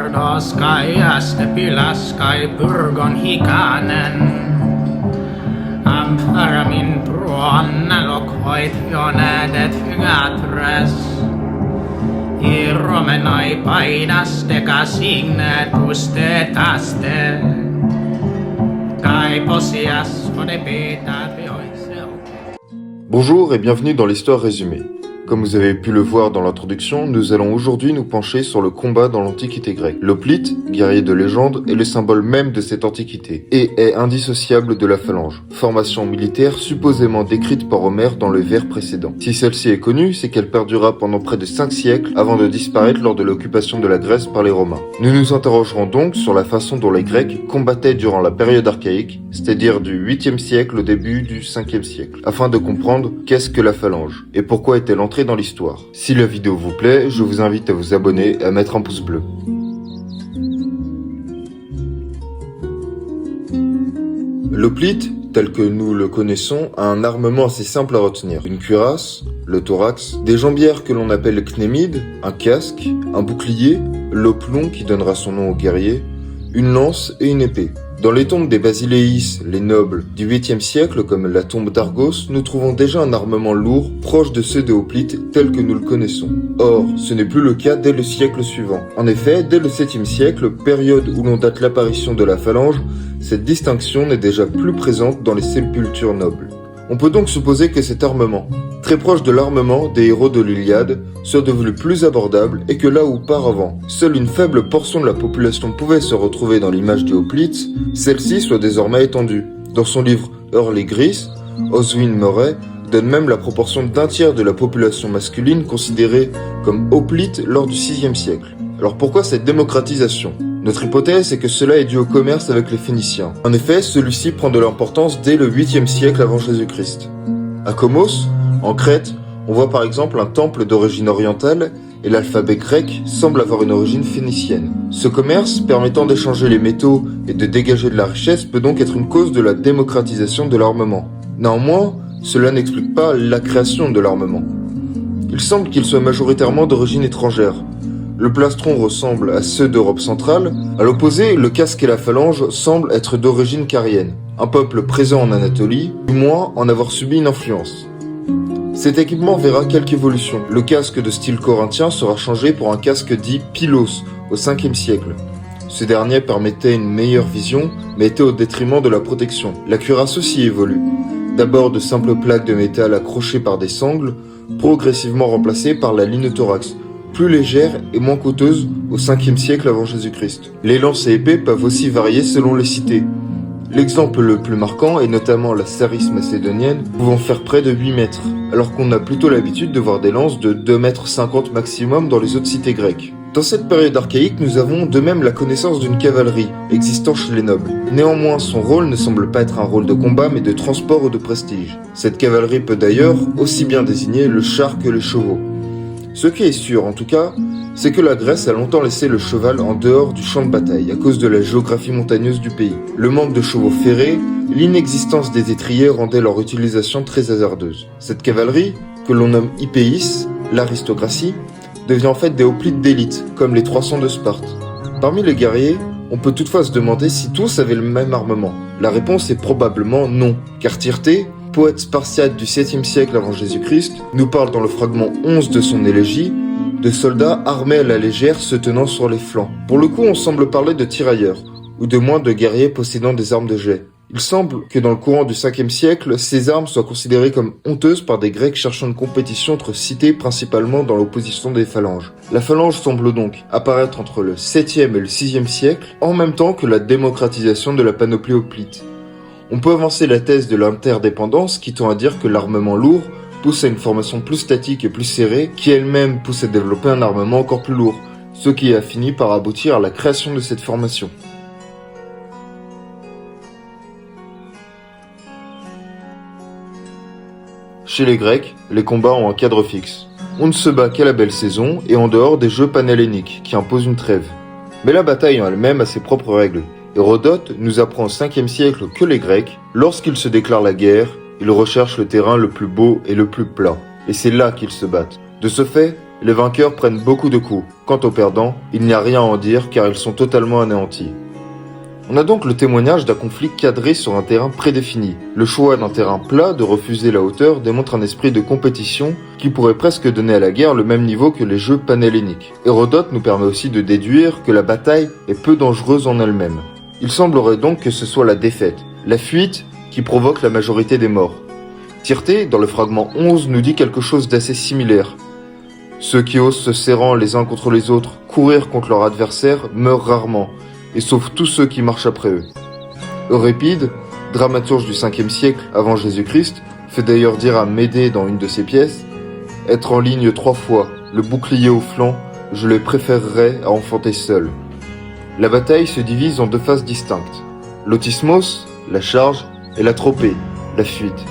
Nardos kai astepilas kai purgon hikanen. Amparamin pruonna lokhoit jonedet hygatres. Iromenai painaste kasignet puste taste. Kai posias odepita vioiseu. Bonjour et bienvenue dans l'Histoire résumée. Comme vous avez pu le voir dans l'introduction, nous allons aujourd'hui nous pencher sur le combat dans l'Antiquité grecque. L'hoplite, guerrier de légende, est le symbole même de cette antiquité et est indissociable de la phalange, formation militaire supposément décrite par Homère dans le vers précédent. Si celle-ci est connue, c'est qu'elle perdura pendant près de 5 siècles avant de disparaître lors de l'occupation de la Grèce par les Romains. Nous nous interrogerons donc sur la façon dont les Grecs combattaient durant la période archaïque, c'est-à-dire du 8e siècle au début du 5e siècle, afin de comprendre qu'est-ce que la phalange et pourquoi est-elle entrée dans l'histoire. Si la vidéo vous plaît, je vous invite à vous abonner et à mettre un pouce bleu. L'hoplite, tel que nous le connaissons, a un armement assez simple à retenir. Une cuirasse, le thorax, des jambières que l'on appelle cnémides, un casque, un bouclier, l'oplon qui donnera son nom au guerrier, une lance et une épée. Dans les tombes des Basileis, les nobles du 8e siècle, comme la tombe d'Argos, nous trouvons déjà un armement lourd, proche de ceux des hoplites tels que nous le connaissons. Or, ce n'est plus le cas dès le siècle suivant. En effet, dès le 7e siècle, période où l'on date l'apparition de la phalange, cette distinction n'est déjà plus présente dans les sépultures nobles. On peut donc supposer que cet armement, très proche de l'armement des héros de l'Iliade, soit devenu plus abordable et que là où auparavant, seule une faible portion de la population pouvait se retrouver dans l'image des hoplites, celle-ci soit désormais étendue. Dans son livre Early Greece, Oswin Murray donne même la proportion d'un tiers de la population masculine considérée comme hoplite lors du 6e siècle. Alors pourquoi cette démocratisation ? Notre hypothèse est que cela est dû au commerce avec les Phéniciens. En effet, celui-ci prend de l'importance dès le 8e siècle avant Jésus-Christ. À Comos, en Crète, on voit par exemple un temple d'origine orientale et l'alphabet grec semble avoir une origine phénicienne. Ce commerce, permettant d'échanger les métaux et de dégager de la richesse, peut donc être une cause de la démocratisation de l'armement. Néanmoins, cela n'explique pas la création de l'armement. Il semble qu'il soit majoritairement d'origine étrangère. Le plastron ressemble à ceux d'Europe centrale. À l'opposé, le casque et la phalange semblent être d'origine carienne, un peuple présent en Anatolie, du moins en avoir subi une influence. Cet équipement verra quelques évolutions. Le casque de style corinthien sera changé pour un casque dit pylos au 5e siècle. Ce dernier permettait une meilleure vision, mais était au détriment de la protection. La cuirasse aussi évolue. D'abord de simples plaques de métal accrochées par des sangles, progressivement remplacées par la linothorax, plus légère et moins coûteuse au 5e siècle avant Jésus-Christ. Les lances et épées peuvent aussi varier selon les cités. L'exemple le plus marquant est notamment la Saris macédonienne, pouvant faire près de 8 mètres, alors qu'on a plutôt l'habitude de voir des lances de 2,50 mètres maximum dans les autres cités grecques. Dans cette période archaïque, nous avons de même la connaissance d'une cavalerie, existant chez les nobles. Néanmoins, son rôle ne semble pas être un rôle de combat, mais de transport ou de prestige. Cette cavalerie peut d'ailleurs aussi bien désigner le char que les chevaux. Ce qui est sûr, en tout cas, c'est que la Grèce a longtemps laissé le cheval en dehors du champ de bataille à cause de la géographie montagneuse du pays. Le manque de chevaux ferrés, l'inexistence des étriers rendaient leur utilisation très hasardeuse. Cette cavalerie, que l'on nomme Hypéis, l'aristocratie, devient en fait des hoplites d'élite, comme les 300 de Sparte. Parmi les guerriers, on peut toutefois se demander si tous avaient le même armement. La réponse est probablement non, car Tyrté, poète spartiate du 7e siècle avant Jésus-Christ, nous parle dans le fragment 11 de son élégie de soldats armés à la légère se tenant sur les flancs. Pour le coup, on semble parler de tirailleurs, ou de moins de guerriers possédant des armes de jet. Il semble que dans le courant du 5e siècle, ces armes soient considérées comme honteuses par des Grecs cherchant une compétition entre cités principalement dans l'opposition des phalanges. La phalange semble donc apparaître entre le 7e et le 6e siècle, en même temps que la démocratisation de la panoplie hoplite. On peut avancer la thèse de l'interdépendance qui tend à dire que l'armement lourd pousse à une formation plus statique et plus serrée, qui elle-même pousse à développer un armement encore plus lourd, ce qui a fini par aboutir à la création de cette formation. Chez les Grecs, les combats ont un cadre fixe. On ne se bat qu'à la belle saison et en dehors des jeux panhelléniques qui imposent une trêve. Mais la bataille en elle-même a ses propres règles. Hérodote nous apprend au 5e siècle que les Grecs, lorsqu'ils se déclarent la guerre, ils recherchent le terrain le plus beau et le plus plat. Et c'est là qu'ils se battent. De ce fait, Les vainqueurs prennent beaucoup de coups. Quant aux perdants, il n'y a rien à en dire car ils sont totalement anéantis. On a donc le témoignage d'un conflit cadré sur un terrain prédéfini. Le choix d'un terrain plat de refuser la hauteur démontre un esprit de compétition qui pourrait presque donner à la guerre le même niveau que les jeux panhelléniques. Hérodote nous permet aussi de déduire que la bataille est peu dangereuse en elle-même. Il semblerait donc que ce soit la défaite, la fuite, qui provoque la majorité des morts. Tyrtée, dans le fragment 11, nous dit quelque chose d'assez similaire. Ceux qui osent se serrant les uns contre les autres, courir contre leur adversaire, meurent rarement, et sauvent tous ceux qui marchent après eux. Eurépide, dramaturge du 5e siècle avant Jésus-Christ, fait d'ailleurs dire à Médée dans une de ses pièces « Être en ligne 3 fois, le bouclier au flanc, je le préférerais à enfanter seul. » La bataille se divise en 2 phases distinctes. L'autismos, la charge, et la tropée, la fuite.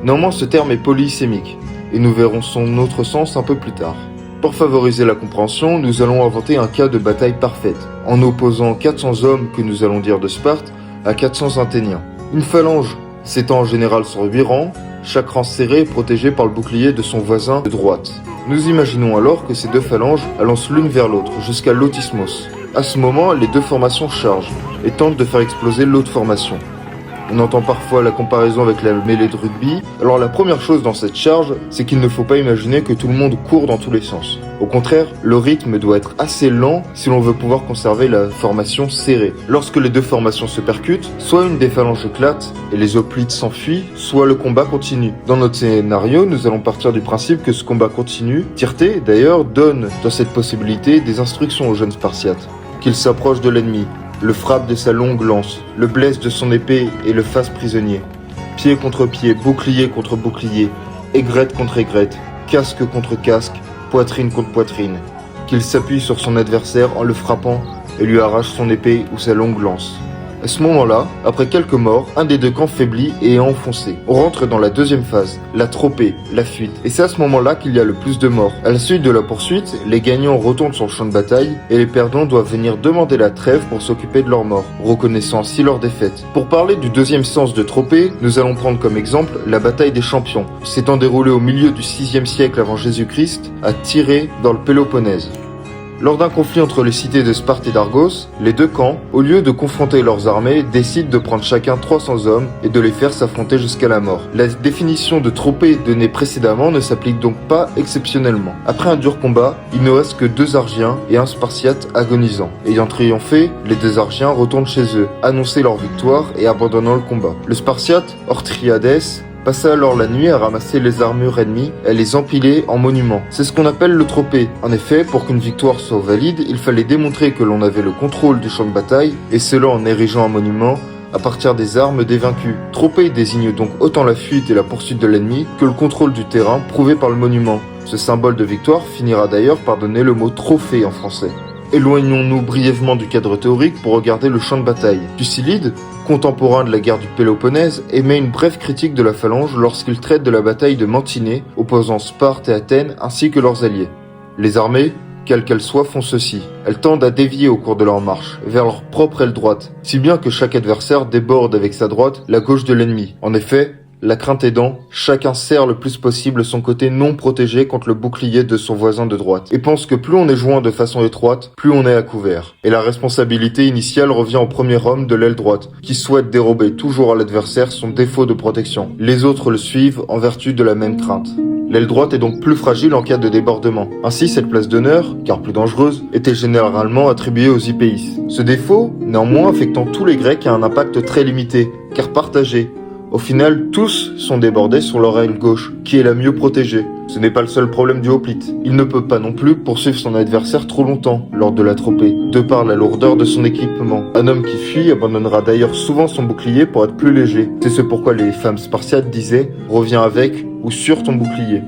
Néanmoins, ce terme est polysémique, et nous verrons son autre sens un peu plus tard. Pour favoriser la compréhension, nous allons inventer un cas de bataille parfaite, en opposant 400 hommes que nous allons dire de Sparte à 400 Athéniens. Une phalange s'étend en général sur 8 rangs, chaque rang serré est protégé par le bouclier de son voisin de droite. Nous imaginons alors que ces 2 phalanges lancent l'une vers l'autre jusqu'à l'autismos. À ce moment, les 2 formations chargent et tentent de faire exploser l'autre formation. On entend parfois la comparaison avec la mêlée de rugby. Alors la première chose dans cette charge, c'est qu'il ne faut pas imaginer que tout le monde court dans tous les sens. Au contraire, le rythme doit être assez lent si l'on veut pouvoir conserver la formation serrée. Lorsque les 2 formations se percutent, soit une des phalanges éclate et les hoplites s'enfuient, soit le combat continue. Dans notre scénario, nous allons partir du principe que ce combat continue. Tyrtée, d'ailleurs, donne dans cette possibilité des instructions aux jeunes Spartiates. Qu'ils s'approchent de l'ennemi, le frappe de sa longue lance, le blesse de son épée et le fasse prisonnier. Pied contre pied, bouclier contre bouclier, aigrette contre aigrette, casque contre casque, poitrine contre poitrine. Qu'il s'appuie sur son adversaire en le frappant et lui arrache son épée ou sa longue lance. À ce moment-là, après quelques morts, un des 2 camps faiblit et est enfoncé. On rentre dans la 2e phase, la tropée, la fuite. Et c'est à ce moment-là qu'il y a le plus de morts. À la suite de la poursuite, les gagnants retournent sur le champ de bataille et les perdants doivent venir demander la trêve pour s'occuper de leurs morts, reconnaissant ainsi leur défaite. Pour parler du 2e sens de tropée, nous allons prendre comme exemple la bataille des champions, s'étant déroulée au milieu du 6e siècle avant Jésus-Christ, à Tyrée, dans le Péloponnèse. Lors d'un conflit entre les cités de Sparte et d'Argos, les 2 camps, au lieu de confronter leurs armées, décident de prendre chacun 300 hommes et de les faire s'affronter jusqu'à la mort. La définition de tropée donnée précédemment ne s'applique donc pas exceptionnellement. Après un dur combat, il ne reste que 2 Argiens et un Spartiate agonisant. Ayant triomphé, les 2 Argiens retournent chez eux, annoncer leur victoire et abandonnant le combat. Le Spartiate, Orthriades, passa alors la nuit à ramasser les armures ennemies et à les empiler en monuments. C'est ce qu'on appelle le tropée. En effet, pour qu'une victoire soit valide, il fallait démontrer que l'on avait le contrôle du champ de bataille, et cela en érigeant un monument à partir des armes des vaincus. Tropée désigne donc autant la fuite et la poursuite de l'ennemi que le contrôle du terrain prouvé par le monument. Ce symbole de victoire finira d'ailleurs par donner le mot trophée en français. Éloignons-nous brièvement du cadre théorique pour regarder le champ de bataille. Thucydide, contemporain de la guerre du Péloponnèse, émet une brève critique de la phalange lorsqu'il traite de la bataille de Mantinée, opposant Sparte et Athènes ainsi que leurs alliés. Les armées, quelles qu'elles soient, font ceci. Elles tendent à dévier au cours de leur marche, vers leur propre aile droite, si bien que chaque adversaire déborde avec sa droite la gauche de l'ennemi. En effet, la crainte aidant, chacun serre le plus possible son côté non protégé contre le bouclier de son voisin de droite, et pense que plus on est joint de façon étroite, plus on est à couvert. Et la responsabilité initiale revient au premier homme de l'aile droite, qui souhaite dérober toujours à l'adversaire son défaut de protection. Les autres le suivent en vertu de la même crainte. L'aile droite est donc plus fragile en cas de débordement. Ainsi, cette place d'honneur, car plus dangereuse, était généralement attribuée aux Hipéis. Ce défaut, néanmoins affectant tous les Grecs, a un impact très limité, car partagé. Au final, tous sont débordés sur leur aile gauche, qui est la mieux protégée. Ce n'est pas le seul problème du hoplite. Il ne peut pas non plus poursuivre son adversaire trop longtemps lors de la tropée, de par la lourdeur de son équipement. Un homme qui fuit abandonnera d'ailleurs souvent son bouclier pour être plus léger. C'est ce pourquoi les femmes spartiates disaient « Reviens avec ou sur ton bouclier ».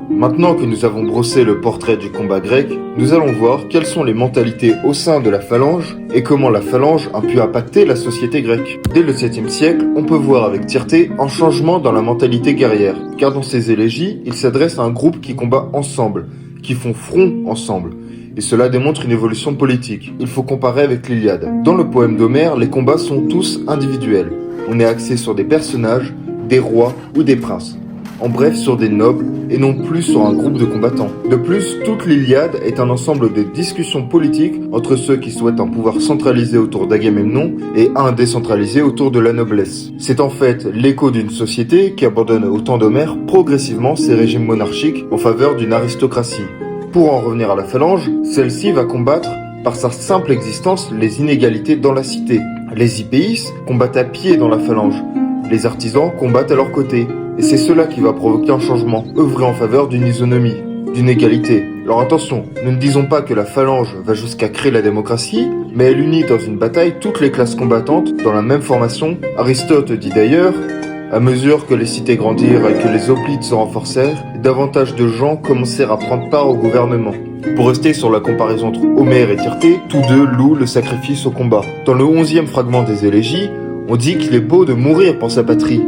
Maintenant que nous avons brossé le portrait du combat grec, nous allons voir quelles sont les mentalités au sein de la phalange et comment la phalange a pu impacter la société grecque. Dès le 7e siècle, on peut voir avec Tyrtée un changement dans la mentalité guerrière, car dans ses élégies, il s'adresse à un groupe qui combat ensemble, qui font front ensemble. Et cela démontre une évolution politique. Il faut comparer avec l'Iliade. Dans le poème d'Homère, les combats sont tous individuels. On est axé sur des personnages, des rois ou des princes. En bref, sur des nobles, et non plus sur un groupe de combattants. De plus, toute l'Iliade est un ensemble de discussions politiques entre ceux qui souhaitent un pouvoir centralisé autour d'Agamemnon et un décentralisé autour de la noblesse. C'est en fait l'écho d'une société qui abandonne au temps d'Homère progressivement ses régimes monarchiques en faveur d'une aristocratie. Pour en revenir à la phalange, celle-ci va combattre par sa simple existence les inégalités dans la cité. Les hippeis combattent à pied dans la phalange. Les artisans combattent à leur côté. Et c'est cela qui va provoquer un changement, œuvrer en faveur d'une isonomie, d'une égalité. Alors attention, nous ne disons pas que la phalange va jusqu'à créer la démocratie, mais elle unit dans une bataille toutes les classes combattantes dans la même formation. Aristote dit d'ailleurs, à mesure que les cités grandirent et que les hoplites se renforcèrent, davantage de gens commencèrent à prendre part au gouvernement. Pour rester sur la comparaison entre Homère et Tirtée, tous deux louent le sacrifice au combat. Dans le 11e fragment des Élégies, on dit qu'il est beau de mourir pour sa patrie.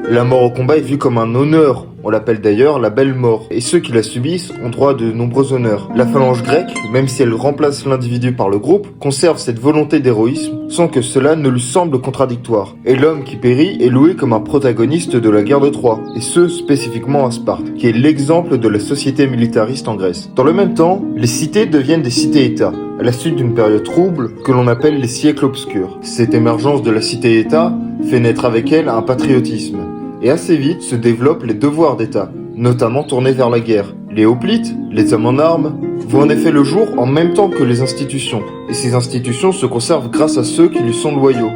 La mort au combat est vue comme un honneur, on l'appelle d'ailleurs la belle mort, et ceux qui la subissent ont droit à de nombreux honneurs. La phalange grecque, même si elle remplace l'individu par le groupe, conserve cette volonté d'héroïsme sans que cela ne lui semble contradictoire. Et l'homme qui périt est loué comme un protagoniste de la guerre de Troie, et ce spécifiquement à Sparte, qui est l'exemple de la société militariste en Grèce. Dans le même temps, les cités deviennent des cités-États, à la suite d'une période trouble que l'on appelle les siècles obscurs. Cette émergence de la cité-État fait naître avec elle un patriotisme. Et assez vite se développent les devoirs d'État, notamment tournés vers la guerre. Les hoplites, les hommes en armes, voient en effet le jour en même temps que les institutions, et ces institutions se conservent grâce à ceux qui lui sont loyaux.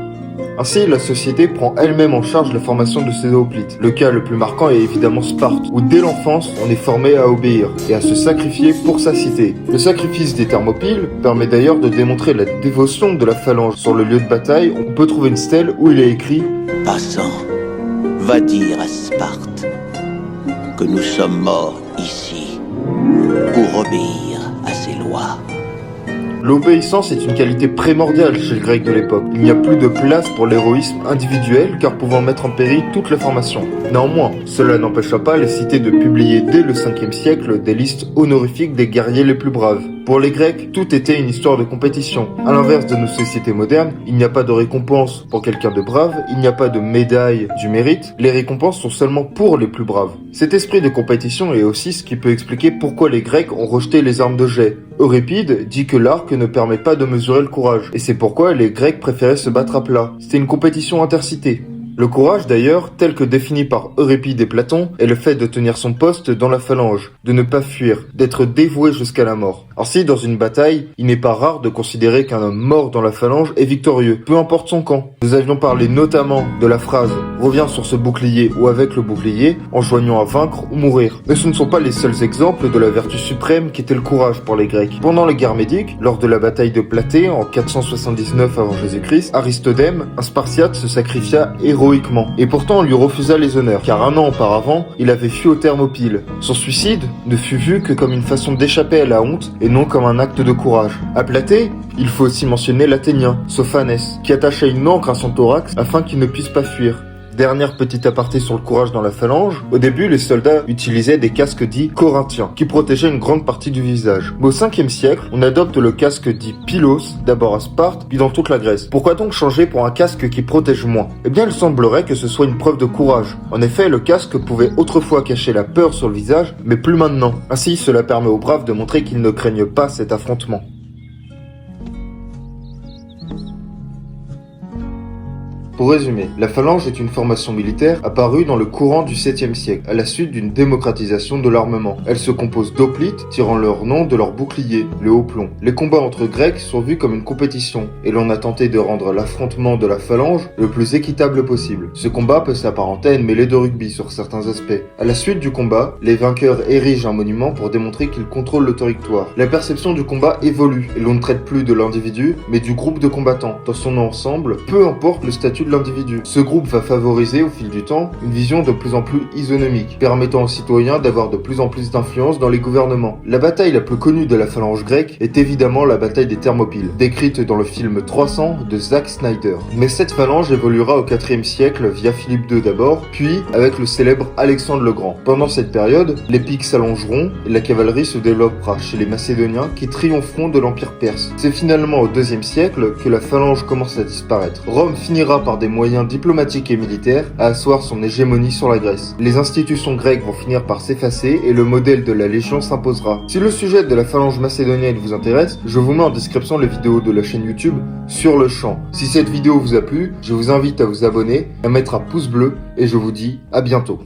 Ainsi, la société prend elle-même en charge la formation de ses hoplites. Le cas le plus marquant est évidemment Sparte, où dès l'enfance, on est formé à obéir et à se sacrifier pour sa cité. Le sacrifice des Thermopyles permet d'ailleurs de démontrer la dévotion de la phalange. Sur le lieu de bataille, on peut trouver une stèle où il est écrit « Passant, va dire à Sparte que nous sommes morts ici pour obéir à ses lois. » L'obéissance est une qualité primordiale chez le grec de l'époque. Il n'y a plus de place pour l'héroïsme individuel car pouvant mettre en péril toute la formation. Néanmoins, cela n'empêcha pas les cités de publier dès le 5e siècle des listes honorifiques des guerriers les plus braves. Pour les Grecs, tout était une histoire de compétition. À l'inverse de nos sociétés modernes, il n'y a pas de récompense pour quelqu'un de brave, il n'y a pas de médaille du mérite, les récompenses sont seulement pour les plus braves. Cet esprit de compétition est aussi ce qui peut expliquer pourquoi les Grecs ont rejeté les armes de jet. Euripide dit que l'arc ne permet pas de mesurer le courage, et c'est pourquoi les Grecs préféraient se battre à plat. C'était une compétition intercitée. Le courage d'ailleurs, tel que défini par Euripide et Platon, est le fait de tenir son poste dans la phalange, de ne pas fuir, d'être dévoué jusqu'à la mort. Ainsi, dans une bataille, il n'est pas rare de considérer qu'un homme mort dans la phalange est victorieux, peu importe son camp. Nous avions parlé notamment de la phrase « reviens sur ce bouclier ou avec le bouclier » en joignant à vaincre ou mourir. Mais ce ne sont pas les seuls exemples de la vertu suprême qu'était le courage pour les Grecs. Pendant les guerres médiques, lors de la bataille de Platée en 479 avant Jésus-Christ, Aristodème, un Spartiate, se sacrifia héroïquement. Et pourtant on lui refusa les honneurs, car un an auparavant, il avait fui aux Thermopyles. Son suicide ne fut vu que comme une façon d'échapper à la honte et non comme un acte de courage. À Platée, il faut aussi mentionner l'Athénien, Sophanès, qui attacha une ancre à son thorax afin qu'il ne puisse pas fuir. Dernière petite aparté sur le courage dans la phalange, au début les soldats utilisaient des casques dits corinthiens, qui protégeaient une grande partie du visage. Mais au 5e siècle, on adopte le casque dit pylos, d'abord à Sparte, puis dans toute la Grèce. Pourquoi donc changer pour un casque qui protège moins? Eh bien il semblerait que ce soit une preuve de courage. En effet, le casque pouvait autrefois cacher la peur sur le visage, mais plus maintenant. Ainsi, cela permet aux braves de montrer qu'ils ne craignent pas cet affrontement. Pour résumer, la phalange est une formation militaire apparue dans le courant du 7e siècle, à la suite d'une démocratisation de l'armement. Elle se compose d'hoplites, tirant leur nom de leur bouclier, le haut plomb. Les combats entre Grecs sont vus comme une compétition, et l'on a tenté de rendre l'affrontement de la phalange le plus équitable possible. Ce combat peut s'apparenter à une mêlée de rugby sur certains aspects. À la suite du combat, les vainqueurs érigent un monument pour démontrer qu'ils contrôlent le territoire. La perception du combat évolue, et l'on ne traite plus de l'individu, mais du groupe de combattants, dans son ensemble, peu importe le statut de l'individu. Ce groupe va favoriser au fil du temps une vision de plus en plus isonomique, permettant aux citoyens d'avoir de plus en plus d'influence dans les gouvernements. La bataille la plus connue de la phalange grecque est évidemment la bataille des Thermopyles, décrite dans le film 300 de Zack Snyder. Mais cette phalange évoluera au 4e siècle via Philippe II d'abord, puis avec le célèbre Alexandre le Grand. Pendant cette période, les piques s'allongeront et la cavalerie se développera chez les Macédoniens qui triompheront de l'Empire perse. C'est finalement au 2e siècle que la phalange commence à disparaître. Rome finira par des moyens diplomatiques et militaires à asseoir son hégémonie sur la Grèce. Les institutions grecques vont finir par s'effacer et le modèle de la Légion s'imposera. Si le sujet de la phalange macédonienne vous intéresse, je vous mets en description les vidéos de la chaîne YouTube Sur le champ. Si cette vidéo vous a plu, je vous invite à vous abonner, à mettre un pouce bleu et je vous dis à bientôt.